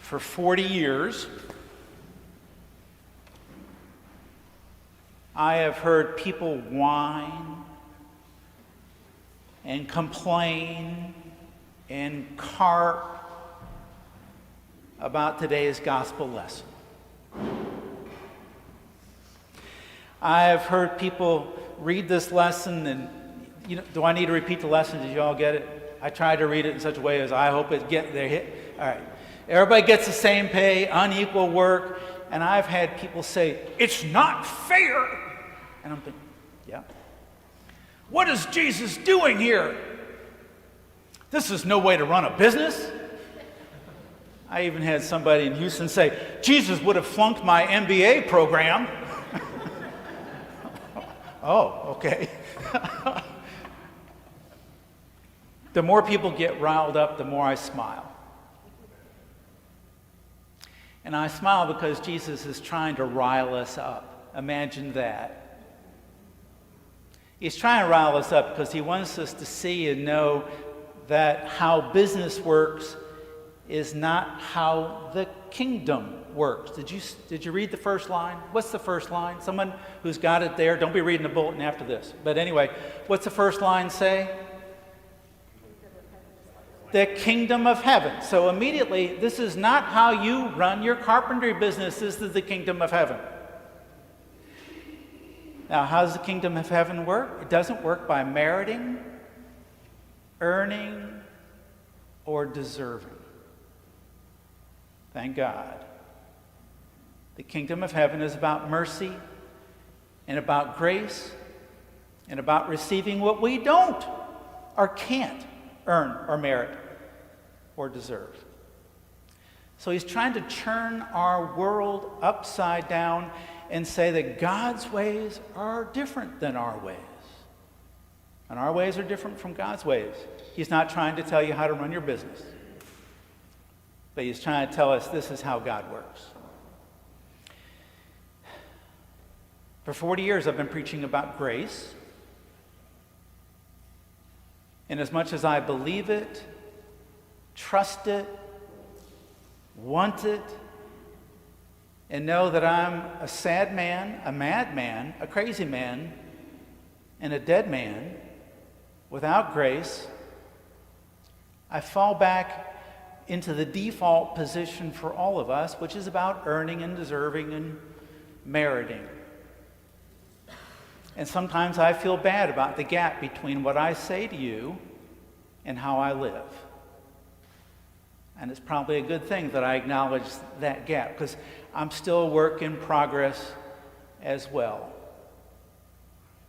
For 40 years, I have heard people whine and complain and carp about today's gospel lesson. I have heard people read this lesson and, do I need to repeat the lesson? Did you all get it? I tried to read it in such a way as I hope they hit. All right. Everybody gets the same pay, unequal work, and I've had people say, it's not fair. And I'm thinking, yeah. What is Jesus doing here? This is no way to run a business. I even had somebody in Houston say, Jesus would have flunked my MBA program. Oh, okay. The more people get riled up, the more I smile. And I smile because Jesus is trying to rile us up. Imagine that. He's trying to rile us up because he wants us to see and know that how business works is not how the kingdom works. Did you read the first line? What's the first line? Someone who's got it there. Don't be reading the bulletin after this. But anyway, what's the first line say? The kingdom of heaven. So immediately, this is not how you run your carpentry business. This is the kingdom of heaven. Now, how does the kingdom of heaven work? It doesn't work by meriting, earning, or deserving. Thank God. The kingdom of heaven is about mercy and about grace and about receiving what we don't or can't earn or merit or deserve. So he's trying to turn our world upside down and say that God's ways are different than our ways. And our ways are different from God's ways. He's not trying to tell you how to run your business. But he's trying to tell us this is how God works. For 40 years I've been preaching about grace. And as much as I believe it, trust it, want it, and know that I'm a sad man, a mad man, a crazy man, and a dead man without grace, I fall back into the default position for all of us, which is about earning and deserving and meriting. And sometimes I feel bad about the gap between what I say to you and how I live. And it's probably a good thing that I acknowledge that gap, because I'm still a work in progress as well.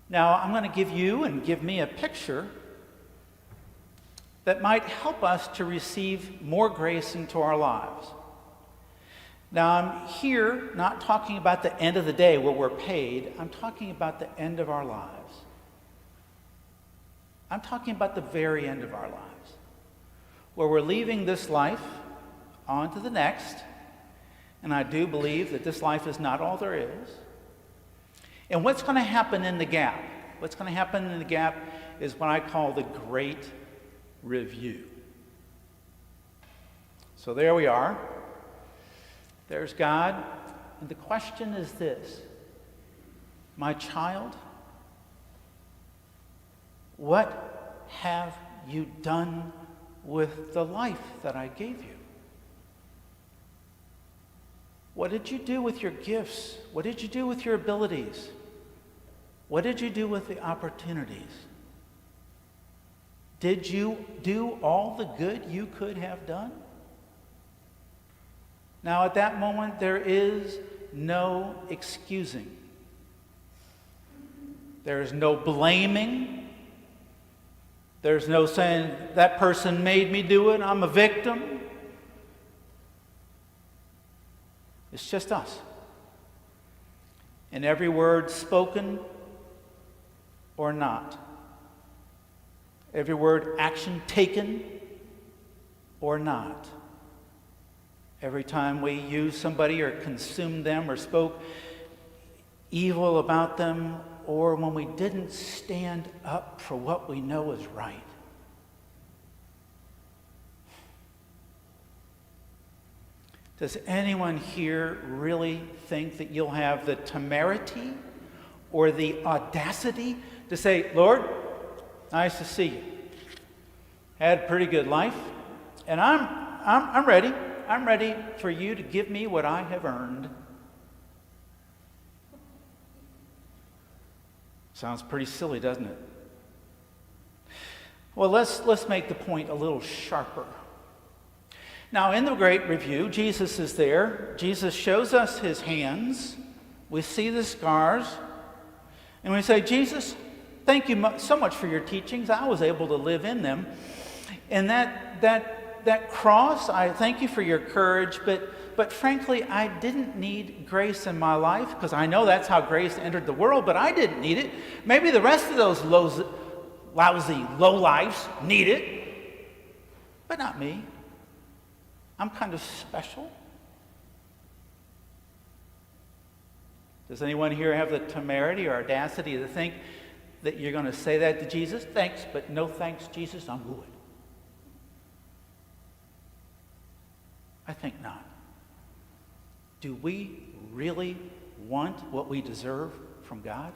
Now, I'm going to give you and give me a picture that might help us to receive more grace into our lives. Now, I'm here not talking about the end of the day where we're paid. I'm talking about the end of our lives. I'm talking about the very end of our lives, where we're leaving this life on to the next. And I do believe that this life is not all there is. And what's going to happen in the gap? What's going to happen in the gap is what I call the Great Review. So there we are. There's God. And the question is this: my child, what have you done with the life that I gave you? What did you do with your gifts? What did you do with your abilities? What did you do with the opportunities? Did you do all the good you could have done? Now, at that moment, there is no excusing. There is no blaming. There's no saying, that person made me do it, I'm a victim. It's just us. And every word spoken or not, every word action taken or not, every time we used somebody or consumed them or spoke evil about them, or when we didn't stand up for what we know is right. Does anyone here really think that you'll have the temerity or the audacity to say, Lord, nice to see you. Had a pretty good life, and I'm ready. I'm ready for you to give me what I have earned. Sounds pretty silly, doesn't it? Well, let's make the point a little sharper. Now, in the Great Review, Jesus is there. Jesus shows us his hands. We see the scars. And we say, Jesus, thank you so much for your teachings. I was able to live in them. And that cross, I thank you for your courage. But frankly, I didn't need grace in my life, because I know that's how grace entered the world, but I didn't need it. Maybe the rest of those lousy lowlifes need it, but not me. I'm kind of special. Does anyone here have the temerity or audacity to think that you're going to say that to Jesus? Thanks, but no thanks, Jesus, I'm good. I think not. Do we really want what we deserve from God?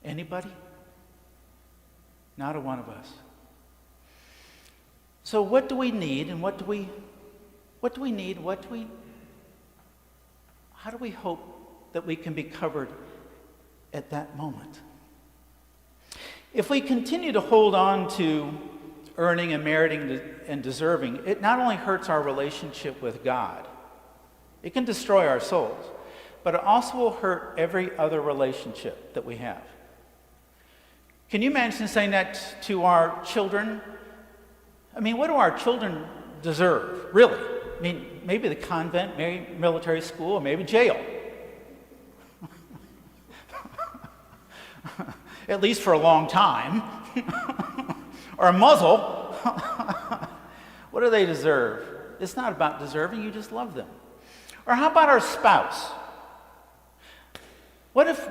Anybody? Not a one of us. So what do we need, and how do we hope that we can be covered at that moment? If we continue to hold on to earning and meriting and deserving, it not only hurts our relationship with God, it can destroy our souls, but it also will hurt every other relationship that we have. Can you imagine saying that to our children? I mean, what do our children deserve, really? I mean, maybe the convent, maybe military school, or maybe jail. At least for a long time. Or a muzzle. What do they deserve? It's not about deserving, you just love them. Or how about our spouse? What if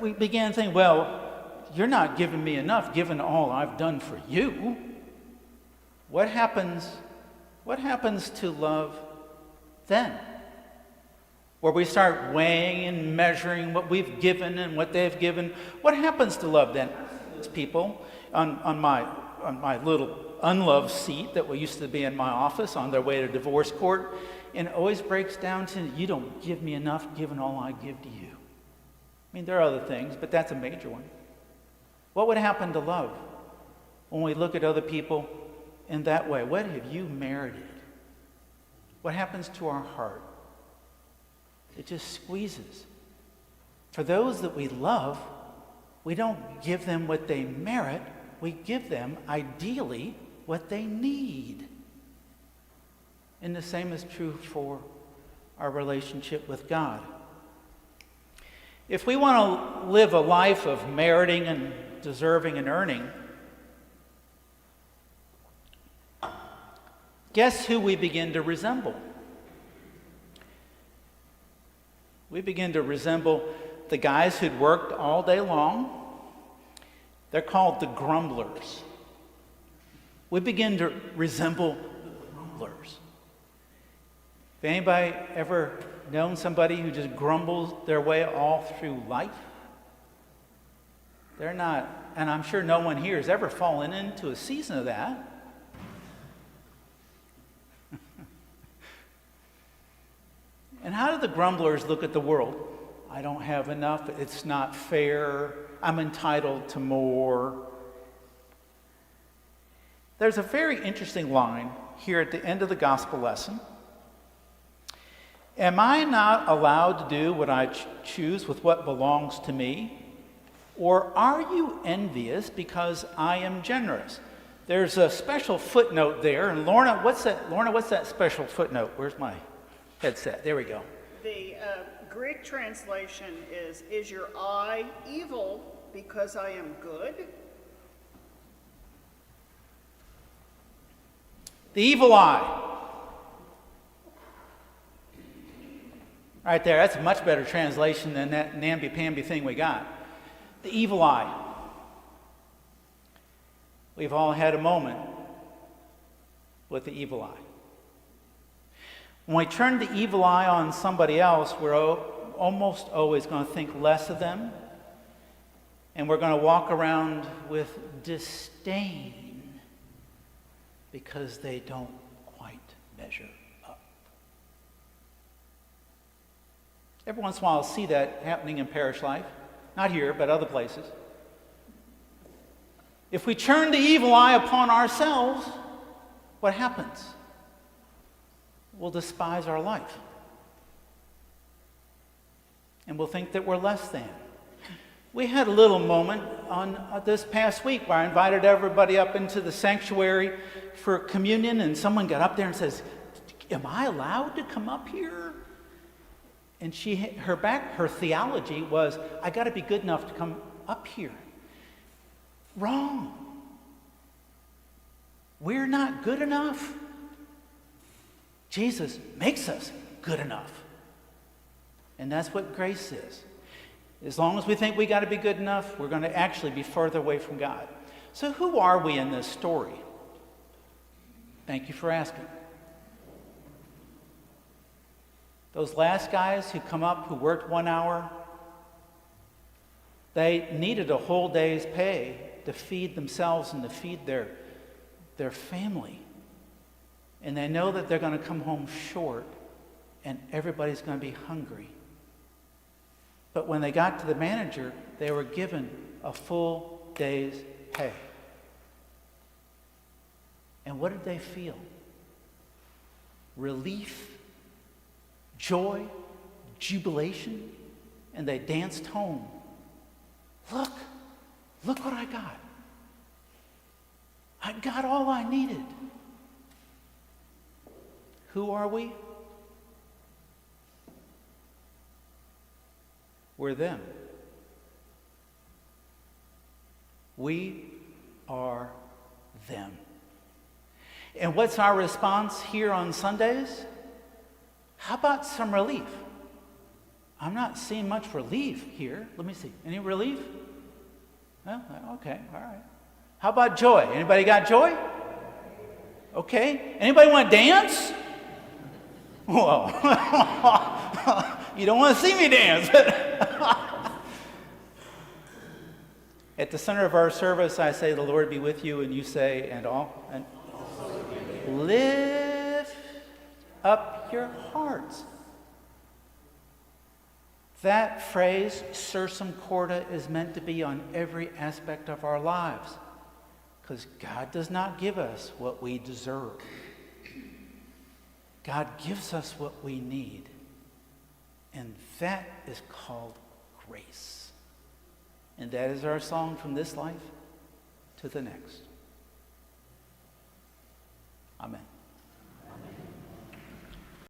we began thinking, well, you're not giving me enough given all I've done for you? What happens to love then? Where we start weighing and measuring what we've given and what they've given. What happens to love then? People on my little unloved seat that used to be in my office on their way to divorce court, and it always breaks down to, you don't give me enough given all I give to you. I mean, there are other things, but that's a major one. What would happen to love when we look at other people in that way? What have you merited? What happens to our heart? It just squeezes. For those that we love, we don't give them what they merit. We give them, ideally, what they need. And the same is true for our relationship with God. If we want to live a life of meriting and deserving and earning, guess who we begin to resemble? We begin to resemble the guys who'd worked all day long. They're called the grumblers. We begin to resemble the grumblers. If anybody ever known somebody who just grumbles their way all through life? They're not, and I'm sure no one here has ever fallen into a season of that. And how do the grumblers look at the world? I don't have enough, it's not fair, I'm entitled to more. There's a very interesting line here at the end of the gospel lesson. Am I not allowed to do what I choose with what belongs to me? Or are you envious because I am generous? There's a special footnote there. And Lorna, what's that special footnote? Where's my headset? There we go. The Greek translation is your eye evil because I am good? The evil eye. Right there, that's a much better translation than that namby-pamby thing we got. The evil eye. We've all had a moment with the evil eye. When we turn the evil eye on somebody else, we're almost always going to think less of them, and we're going to walk around with disdain because they don't quite measure up. Every once in a while I'll see that happening in parish life. Not here, but other places. If we turn the evil eye upon ourselves, what happens? We'll despise our life. And we'll think that we're less than. We had a little moment on this past week where I invited everybody up into the sanctuary for communion, and someone got up there and says, "Am I allowed to come up here?" And her theology was, "I got to be good enough to come up here." Wrong. We're not good enough. Jesus makes us good enough. And that's what grace is. As long as we think we got to be good enough, we're going to actually be further away from God. So who are we in this story? Thank you for asking. Those last guys who come up, who worked 1 hour, they needed a whole day's pay to feed themselves and to feed their family. And they know that they're going to come home short, and everybody's going to be hungry. But when they got to the manager, they were given a full day's pay. And what did they feel? Relief, joy, jubilation, and they danced home. Look what I got. I got all I needed. Who are we? We're them. We are them. And what's our response here on Sundays? How about some relief? I'm not seeing much relief here. Let me see. Any relief? Well, okay, all right. How about joy? Anybody got joy? Okay. Anybody want to dance? Whoa. You don't want to see me dance. At the center of our service, I say, "The Lord be with you," and you say, "And all." And lift up your hearts. That phrase, sursum corda, is meant to be on every aspect of our lives, because God does not give us what we deserve. God gives us what we need, and that is called grace. And that is our song from this life to the next. Amen.